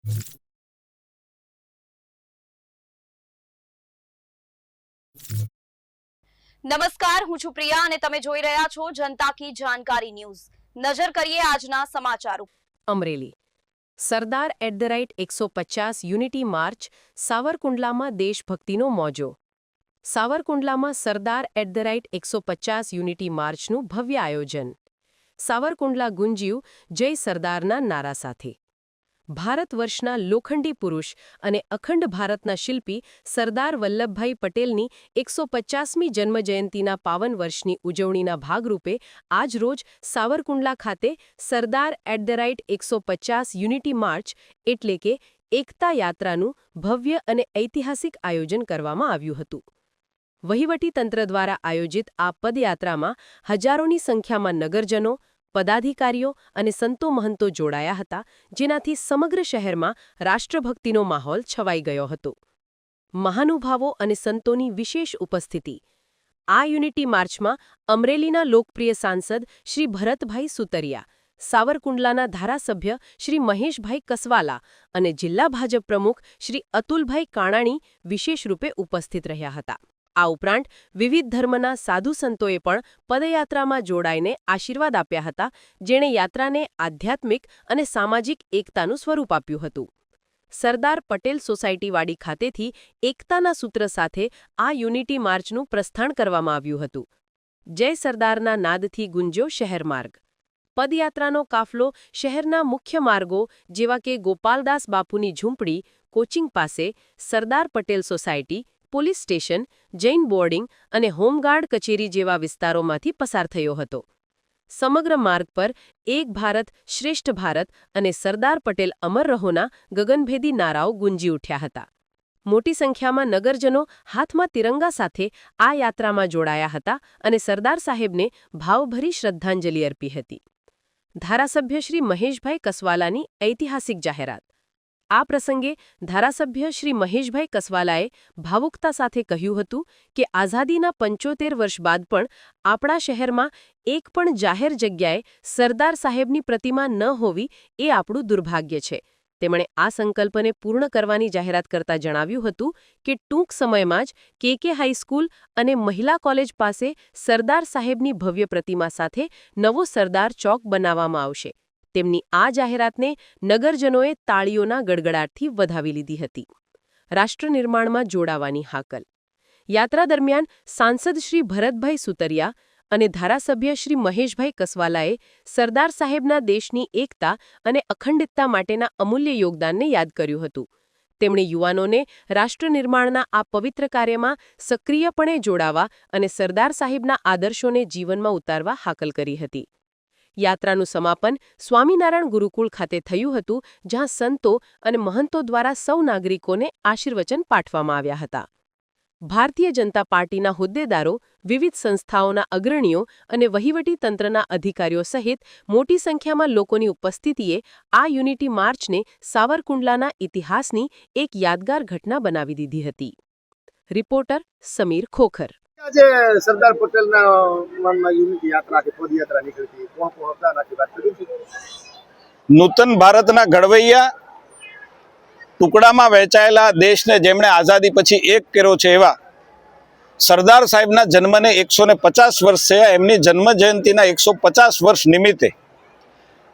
નમસ્કાર, હું છું પ્રિયા અને તમે જોઈ રહ્યા છો જનતા કી જાણકારી ન્યૂઝ। નજર કરીએ આજના સમાચારો। અમરેલી સરદાર @150 યુનિટી માર્ચ સાવરકુંડલામાં દેશભક્તિનો મોજો। સાવરકુંડલામાં સરદાર @150 યુનિટી માર્ચનું ભવ્ય આયોજન। સાવરકુંડલા ગુંજ્યું જય સરદારના નારા સાથે। ભારત વર્ષના લોખંડી પુરુષ અને અખંડ ભારતના શિલ્પી સરદાર વલ્લભભાઈ પટેલની 150મી જન્મજયંતિના પાવન વર્ષની ઉજવણીના ભાગરૂપે આજ રોજ સાવરકુંડલા ખાતે સરદાર @150 યુનિટી માર્ચ એટલે કે એકતા યાત્રાનું ભવ્ય અને ઐતિહાસિક આયોજન કરવામાં આવ્યું હતું। વહીવટીતંત્ર દ્વારા આયોજિત આ પદયાત્રામાં હજારોની સંખ્યામાં નગરજનો, પદાધિકારીઓ અને સંતો મહંતો જોડાયા હતા, જેનાથી સમગ્ર શહેરમાં રાષ્ટ્રભક્તિનો માહોલ છવાઈ ગયો હતો। મહાનુભાવો અને સંતોની વિશેષ ઉપસ્થિતિ। આ યુનિટી માર્ચમાં અમરેલીના લોકપ્રિય સાંસદ શ્રી ભરતભાઈ સુતરિયા, સાવરકુંડલાના ધારાસભ્ય શ્રી મહેશભાઈ કસવાલા અને જિલ્લા ભાજપ પ્રમુખ શ્રી અતુલભાઈ કાણાણી વિશેષ રૂપે ઉપસ્થિત રહ્યા હતા। આ ઉપરાંત વિવિધ ધર્મના સાધુ સંતોએ પણ પદયાત્રામાં જોડાઈને આશીર્વાદ આપ્યા હતા, જેણે યાત્રાને આધ્યાત્મિક અને સામાજિક એકતાનું સ્વરૂપ આપ્યું હતું। સરદાર પટેલ સોસાયટીવાડી ખાતેથી એકતાના સૂત્ર સાથે આ યુનિટી માર્ચનું પ્રસ્થાન કરવામાં આવ્યું હતું। જય સરદારના નાદથી ગુંજ્યો શહેરમાર્ગ। પદયાત્રાનો કાફલો શહેરના મુખ્ય માર્ગો જેવા કે ગોપાલદાસ બાપુની ઝૂંપડી, કોચિંગ પાસે, Sardar Patel society, police station, Jain boarding અને હોમગાર્ડ કચેરી જેવા વિસ્તારોમાંથી પસાર થયો હતો। સમગ્ર માર્ગ પર એક ભારત શ્રેષ્ઠ ભારત અને સરદાર પટેલ અમર રહોના ગગનભેદી નારાઓ ગુંજી ઉઠ્યા હતા। મોટી સંખ્યામાં નગરજનો હાથમાં તિરંગા સાથે આ યાત્રામાં જોડાયા હતા અને સરદાર સાહેબને ભાવભરી શ્રદ્ધાંજલિ અર્પી હતી। ધારાસભ્ય શ્રી મહેશભાઈ કસવાલાની ઐતિહાસિક જાહેરાત। આ પ્રસંગે ધારાસભ્ય શ્રી મહેશભાઈ કસવાલાએ ભાવુકતા સાથે કહ્યું હતું કે આઝાદીના 75 વર્ષ બાદ પણ આપણા શહેરમાં એક પણ જાહેર જગ્યાએ સરદાર સાહેબની પ્રતિમા ન હોવી એ આપણું દુર્ભાગ્ય છે। તેમણે આ સંકલ્પને પૂર્ણ કરવાની જાહેરાત કરતા જણાવ્યું હતું કે ટૂંક સમયમાં જ KK હાઈસ્કૂલ અને મહિલા કોલેજ પાસે સરદાર સાહેબની ભવ્ય પ્રતિમા સાથે નવો સરદાર ચોક બનાવવામાં આવશે। તેમની આ જાહેરાતને નગરજનોએ તાળીઓના ગડગડાટથી વધાવી લીધી હતી। રાષ્ટ્ર નિર્માણમાં જોડાવાની હાકલ। યાત્રા દરમિયાન સાંસદ શ્રી ભરતભાઈ સુતરિયા અને ધારાસભ્ય શ્રી મહેશભાઈ કસવાલાએ સરદાર સાહેબના દેશની એકતા અને અખંડિતતા માટેના અમૂલ્ય યોગદાનને યાદ કર્યું હતું। તેમણે યુવાનોને રાષ્ટ્ર નિર્માણના આ પવિત્ર કાર્યમાં સક્રિયપણે જોડાવા અને સરદાર સાહેબના આદર્શોને જીવનમાં ઉતારવા હાકલ કરી હતી। યાત્રાનું સમાપન સ્વામિનારાયણ ગુરુકુળ ખાતે થયું હતું, જ્યાં સંતો અને મહંતો દ્વારા સૌ નાગરિકોને આશીર્વચન પાઠવવામાં આવ્યા હતા। ભારતીય જનતા પાર્ટીના હોદ્દેદારો, વિવિધ સંસ્થાઓના અગ્રણીઓ અને વહીવટી તંત્રના અધિકારીઓ સહિત મોટી સંખ્યામાં લોકોની ઉપસ્થિતિએ આ યુનિટી માર્ચને સાવરકુંડલાના ઇતિહાસની એક યાદગાર ઘટના બનાવી દીધી હતી। રિપોર્ટર સમીર ખોખર। આજે સરદાર પટેલના માનમાં યુનિટી યાત્રા કે પદયાત્રા નીકળી હતી, કોણ હતા નાખી વાત કરી છે। નૂતન ભારતના ઘડવૈયા, ટુકડામાં વહેંચાયેલા દેશને જેમણે આઝાદી પછી એક કર્યો છે એવા સરદાર સાહેબના જન્મને 150 વર્ષ થયા। એમની જન્મ જયંતિના 150 વર્ષ નિમિત્તે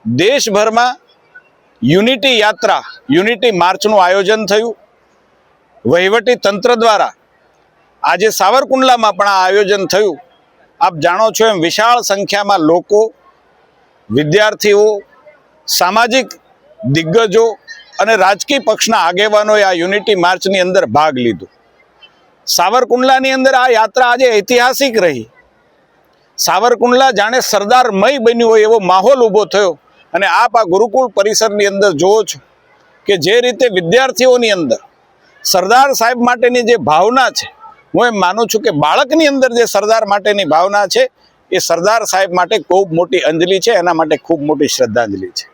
દેશભરમાં યુનિટી યાત્રા, યુનિટી માર્ચનું આયોજન થયું। વહીવટી તંત્ર દ્વારા આજે સાવરકુંડલામાં પણ આ આયોજન થયું। આપ જાણો છો એમ વિશાળ સંખ્યામાં લોકો, વિદ્યાર્થીઓ, સામાજિક દિગ્ગજો અને રાજકીય પક્ષના આગેવાનોએ આ યુનિટી માર્ચની અંદર ભાગ લીધો। સાવરકુંડલાની અંદર આ યાત્રા આજે ઐતિહાસિક રહી। સાવરકુંડલા જાણે સરદારમય બન્યું હોય એવો માહોલ ઊભો થયો। અને આપ આ ગુરુકુળ પરિસરની અંદર જુઓ છો કે જે રીતે વિદ્યાર્થીઓની અંદર સરદાર સાહેબ માટેની જે ભાવના છે, હું એમ માનું છું કે બાળકની અંદર જે સરદાર માટેની ભાવના છે એ સરદાર સાહેબ માટે ખૂબ મોટી અંજલિ છે, એના માટે ખૂબ મોટી શ્રદ્ધાંજલિ છે।